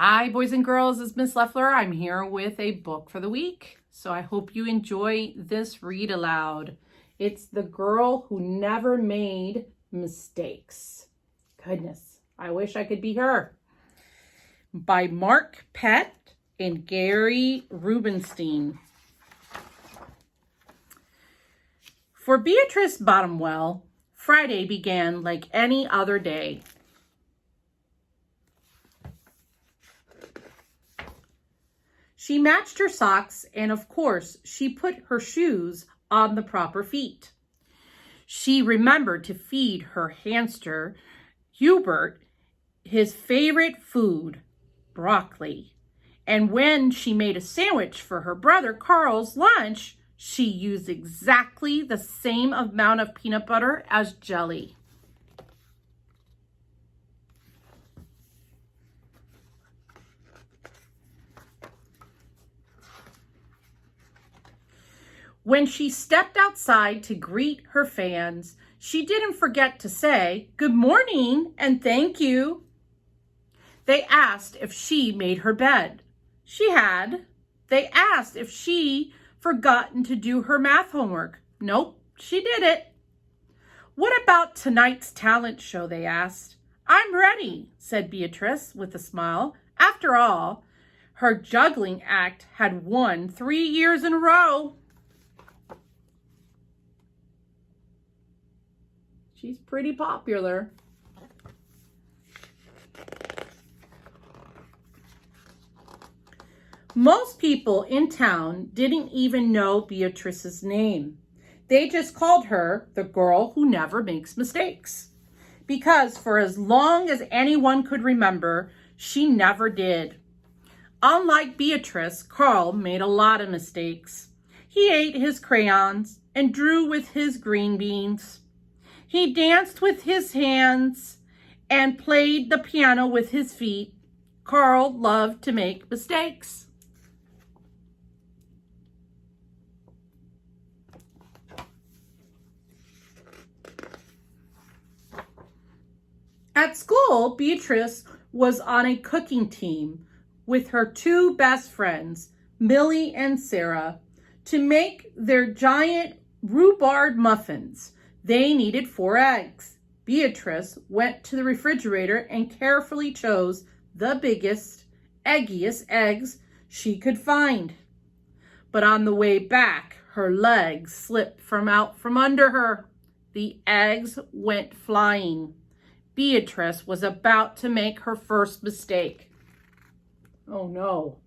Hi, boys and girls, it's Miss Lefler. I'm here with a book for the week. So I hope you enjoy this read aloud. It's The Girl Who Never Made Mistakes. Goodness, I wish I could be her. By Mark Pett and Gary Rubinstein. For Beatrice Bottomwell, Friday began like any other day. She matched her socks, and of course, she put her shoes on the proper feet. She remembered to feed her hamster, Hubert, his favorite food, broccoli. And when she made a sandwich for her brother Carl's lunch, she used exactly the same amount of peanut butter as jelly. When she stepped outside to greet her fans, she didn't forget to say, "Good morning and thank you." They asked if she made her bed. She had. They asked if she forgotten to do her math homework. Nope, she did it. "What about tonight's talent show?" they asked. "I'm ready," said Beatrice with a smile. After all, her juggling act had won 3 years in a row. She's pretty popular. Most people in town didn't even know Beatrice's name. They just called her the girl who never makes mistakes. Because for as long as anyone could remember, she never did. Unlike Beatrice, Carl made a lot of mistakes. He ate his crayons and drew with his green beans. He danced with his hands and played the piano with his feet. Carl loved to make mistakes. At school, Beatrice was on a cooking team with her 2 best friends, Millie and Sarah, to make their giant rhubarb muffins. They needed 4 eggs. Beatrice went to the refrigerator and carefully chose the biggest, eggiest eggs she could find. But on the way back, her legs slipped out from under her. The eggs went flying. Beatrice was about to make her first mistake. Oh no.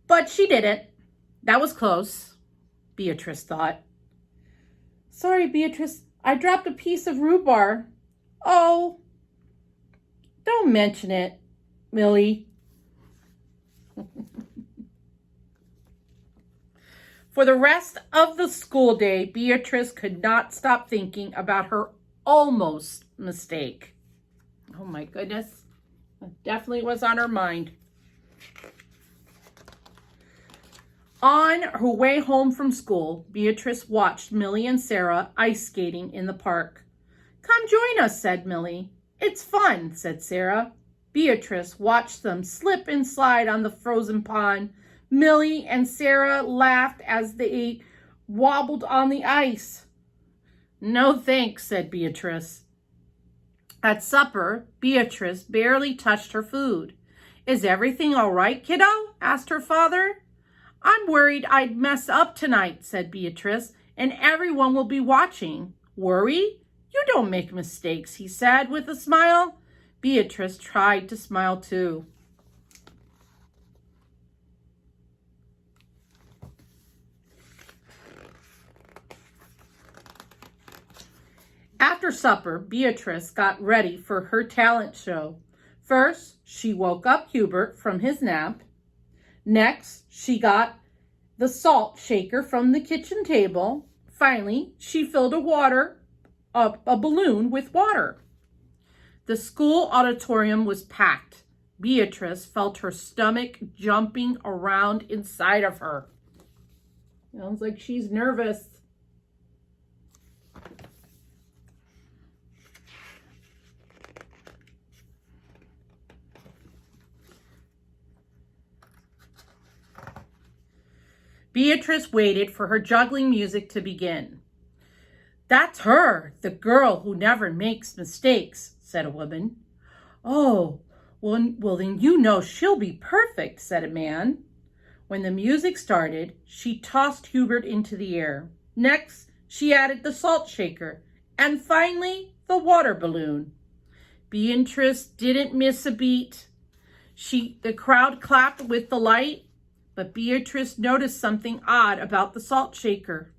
But she didn't. That was close, Beatrice thought. "Sorry, Beatrice, I dropped a piece of rhubarb." "Oh, don't mention it, Millie." For the rest of the school day, Beatrice could not stop thinking about her almost mistake. Oh my goodness, it definitely was on her mind. On her way home from school, Beatrice watched Millie and Sarah ice skating in the park. "Come join us," said Millie. "It's fun," said Sarah. Beatrice watched them slip and slide on the frozen pond. Millie and Sarah laughed as they wobbled on the ice. "No thanks," said Beatrice. At supper, Beatrice barely touched her food. "Is everything all right, kiddo?" asked her father. "I'm worried I'd mess up tonight," said Beatrice, "and everyone will be watching." "Worry? You don't make mistakes," he said with a smile. Beatrice tried to smile too. After supper, Beatrice got ready for her talent show. First, she woke up Hubert from his nap. Next, she got the salt shaker from the kitchen table. Finally, she filled a balloon with water. The school auditorium was packed. Beatrice felt her stomach jumping around inside of her. Sounds like she's nervous. Beatrice waited for her juggling music to begin. "That's her, the girl who never makes mistakes," said a woman. "Oh, well then you know she'll be perfect," said a man. When the music started, she tossed Hubert into the air. Next, she added the salt shaker, and finally, the water balloon. Beatrice didn't miss a beat. The crowd clapped with delight, but Beatrice noticed something odd about the salt shaker.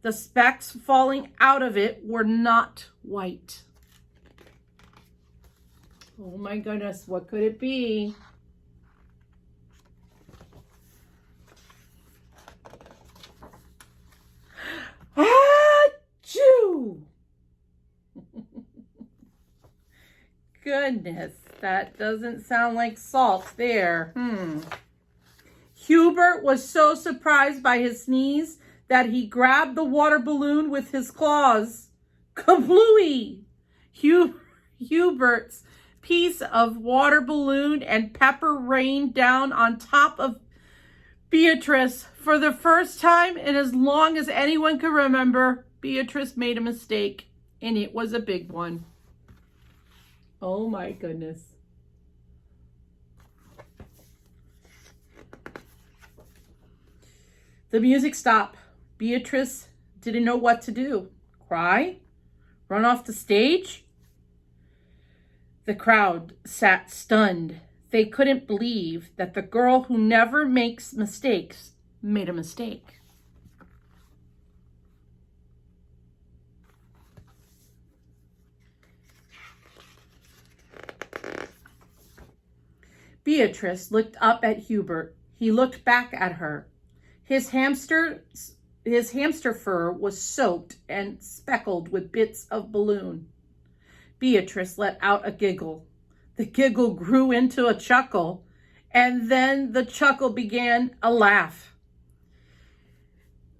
The specks falling out of it were not white. Oh my goodness, what could it be? Achoo! Goodness, that doesn't sound like salt there. Hubert was so surprised by his sneeze that he grabbed the water balloon with his claws. Kablooey! Hubert's piece of water balloon and pepper rained down on top of Beatrice. For the first time in as long as anyone could remember, Beatrice made a mistake, and it was a big one. Oh my goodness. The music stopped. Beatrice didn't know what to do. Cry? Run off the stage? The crowd sat stunned. They couldn't believe that the girl who never makes mistakes made a mistake. Beatrice looked up at Hubert. He looked back at her. His hamster fur was soaked and speckled with bits of balloon. Beatrice let out a giggle. The giggle grew into a chuckle, and then the chuckle began a laugh.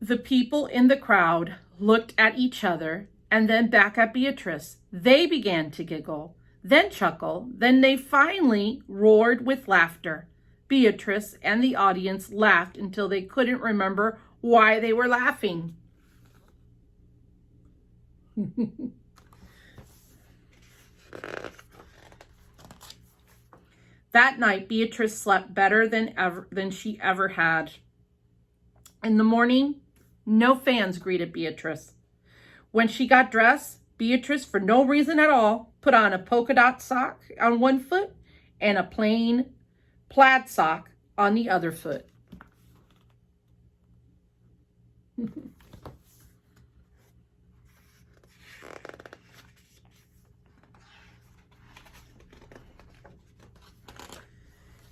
The people in the crowd looked at each other and then back at Beatrice. They began to giggle, then chuckle, then they finally roared with laughter. Beatrice and the audience laughed until they couldn't remember why they were laughing. That night, Beatrice slept better than she ever had. In the morning, no fans greeted Beatrice. When she got dressed, Beatrice, for no reason at all, put on a polka dot sock on one foot and a plain plaid sock on the other foot.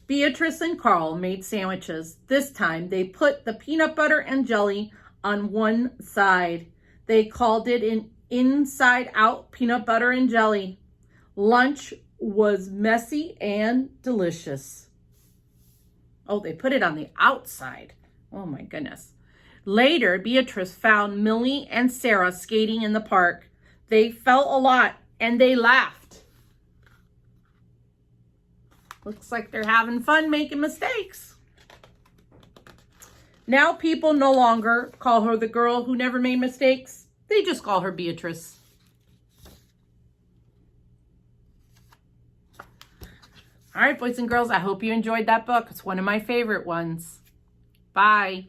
Beatrice and Carl made sandwiches. This time they put the peanut butter and jelly on one side. They called it an inside-out peanut butter and jelly. Lunch was messy and delicious. Oh, they put it on the outside. Oh my goodness. Later, Beatrice found Millie and Sarah skating in the park. They fell a lot and they laughed. Looks like they're having fun making mistakes. Now people no longer call her the girl who never made mistakes. They just call her Beatrice. All right, boys and girls, I hope you enjoyed that book. It's one of my favorite ones. Bye.